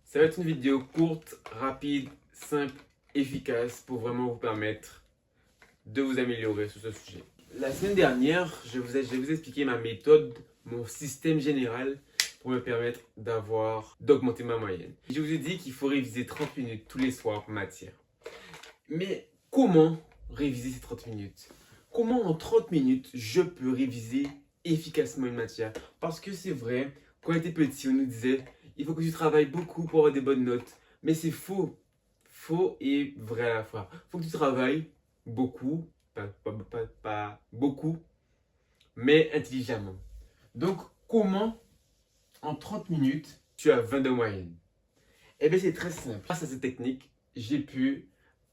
Ça va être une vidéo courte, rapide, simple, efficace pour vraiment vous permettre de vous améliorer sur ce sujet. La semaine dernière, je vais vous expliquer ma méthode, mon système général pour me permettre d'augmenter ma moyenne. Je vous ai dit qu'il faut réviser 30 minutes tous les soirs en matière. Mais comment réviser ces 30 minutes? Comment en 30 minutes je peux réviser efficacement une matière? Parce que c'est vrai, quand on était petit, on nous disait il faut que tu travailles beaucoup pour avoir des bonnes notes. Mais c'est faux. Faux et vrai à la fois. Il faut que tu travailles beaucoup, pas beaucoup, mais intelligemment. Donc, comment en 30 minutes tu as 20 de moyenne? Eh bien, c'est très simple. Grâce à cette technique, j'ai pu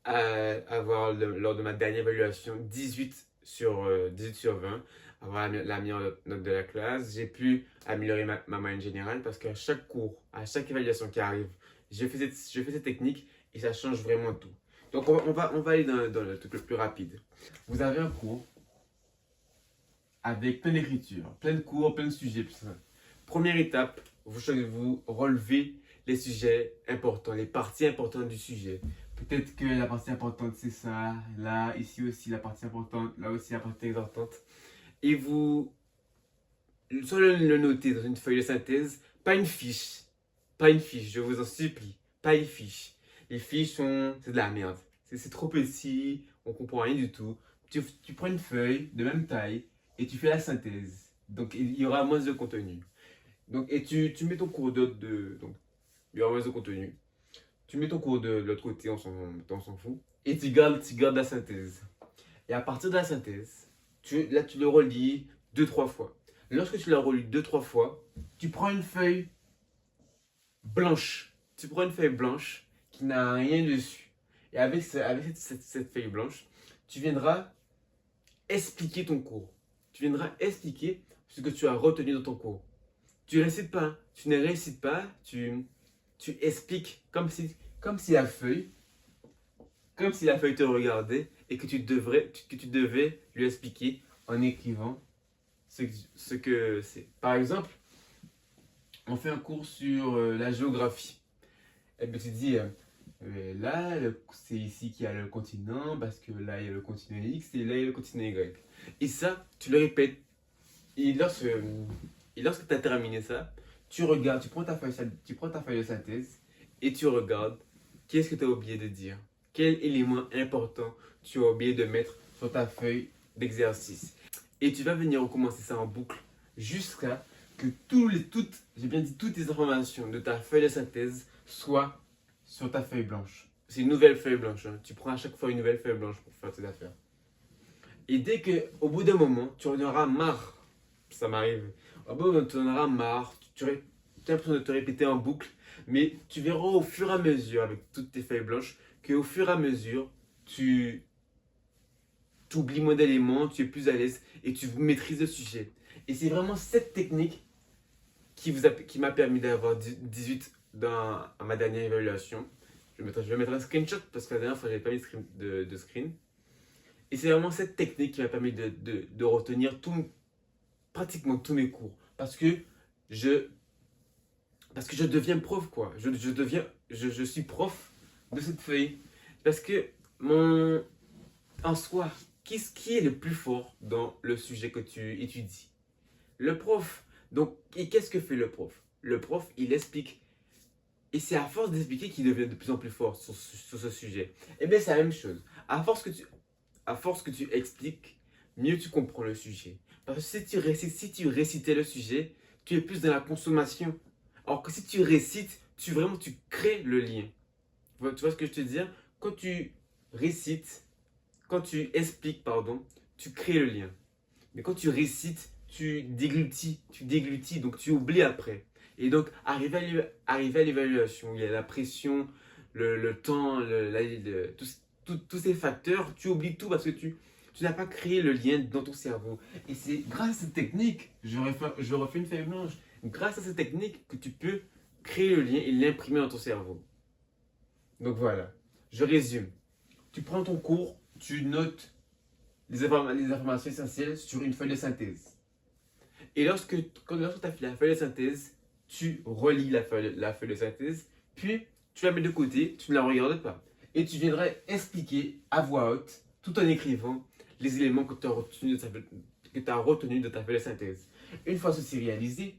lors de ma dernière évaluation, 18 sur 20, avoir la meilleure note de la classe. J'ai pu améliorer ma moyenne générale parce qu'à chaque cours, à chaque évaluation qui arrive, je fais cette technique et ça change vraiment tout. Donc, on va aller dans le truc le plus rapide. Vous avez un cours avec plein d'écriture, plein de cours, plein de sujets. Première étape, vous relevez les sujets importants, les parties importantes du sujet. Peut-être que la partie importante c'est ça, là, ici aussi la partie importante, là aussi la partie importante. Et vous, soit le noter dans une feuille de synthèse, pas une fiche, je vous en supplie, pas une fiche. Les fiches c'est de la merde, c'est trop petit, on comprend rien du tout. Tu prends une feuille de même taille et tu fais la synthèse. Donc il y aura moins de contenu. Donc, et tu mets ton cours donc il y aura moins de contenu. Tu mets ton cours de l'autre côté, on s'en fout. Et tu gardes la synthèse. Et à partir de la synthèse, là tu le relis 2-3 fois. Lorsque tu l'as relu 2-3 fois, tu prends une feuille blanche. Tu prends une feuille blanche qui n'a rien dessus. Et avec cette feuille blanche, tu viendras expliquer ton cours. Tu viendras expliquer ce que tu as retenu dans ton cours. Tu ne récites pas, tu ne récites pas, tu expliques comme si la feuille te regardait et que tu devais lui expliquer en écrivant ce que c'est. Par exemple, on fait un cours sur la géographie. Et bien tu dis, là, c'est ici qu'il y a le continent, parce que là, il y a le continent X et là, il y a le continent Y. Et ça, tu le répètes. Et lorsque tu as terminé ça, tu regardes, tu prends ta feuille de synthèse et tu regardes qu'est-ce que tu as oublié de dire. Quel élément important tu as oublié de mettre sur ta feuille d'exercice. Et tu vas venir recommencer ça en boucle jusqu'à que j'ai bien dit, toutes les informations de ta feuille de synthèse soient sur ta feuille blanche. C'est une nouvelle feuille blanche. Hein. Tu prends à chaque fois une nouvelle feuille blanche pour faire tes affaires. Et dès qu'au bout d'un moment, tu en auras marre, ça m'arrive, au bout d'un moment, tu en auras marre, tu as l'impression de te répéter en boucle, mais tu verras au fur et à mesure, avec toutes tes feuilles blanches, qu'au fur et à mesure, tu oublies moins d'éléments, tu es plus à l'aise et tu maîtrises le sujet. Et c'est vraiment cette technique qui m'a permis d'avoir 18 à ma dernière évaluation. Je vais mettre un screenshot parce que la dernière fois, je n'avais pas mis de screen. Et c'est vraiment cette technique qui m'a permis de retenir pratiquement tous mes cours. Parce que je deviens prof, quoi. Je suis prof de cette feuille. Parce que en soi, qui est le plus fort dans le sujet que tu étudies? Le prof. Donc, et qu'est-ce que fait le prof? Le prof, il explique. Et c'est à force d'expliquer qu'il devient de plus en plus fort sur ce sujet. Et bien, c'est la même chose. À force que tu expliques, mieux tu comprends le sujet. Parce que si tu récitais le sujet, tu es plus dans la consommation. Alors que si tu récites, tu crées le lien. Tu vois ce que je te veux dire? Quand tu récites, quand tu expliques, pardon, tu crées le lien. Mais quand tu récites, tu déglutis, donc tu oublies après. Et donc, arrivé à l'évaluation, il y a la pression, le temps, tous ces facteurs, tu oublies tout parce que tu n'as pas créé le lien dans ton cerveau. Et c'est grâce à cette technique, je refais une feuille blanche, grâce à cette technique que tu peux créer le lien et l'imprimer dans ton cerveau. Donc voilà, je résume. Tu prends ton cours, tu notes les informations essentielles sur une feuille de synthèse. Et lorsque tu as fait la feuille de synthèse, tu relis la feuille de synthèse, Puis, tu la mets de côté, tu ne la regardes pas. Et tu viendras expliquer à voix haute, tout en écrivant, les éléments que tu as retenus de ta feuille de synthèse. Une fois ceci réalisé,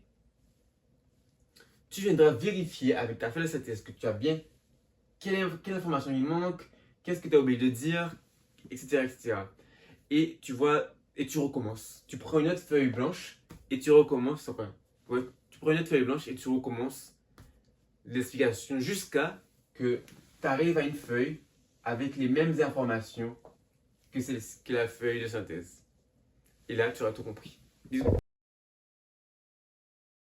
tu viendras vérifier avec ta feuille de synthèse que tu as bien quelle information il manque, qu'est-ce que tu as oublié de dire, etc., etc. Et tu vois, et tu recommences. Tu prends une autre feuille blanche et tu recommences. Enfin, ouais, tu prends une autre feuille blanche et tu recommences l'explication jusqu'à que tu arrives à une feuille avec les mêmes informations que la feuille de synthèse. Et là, tu auras tout compris. Bisous.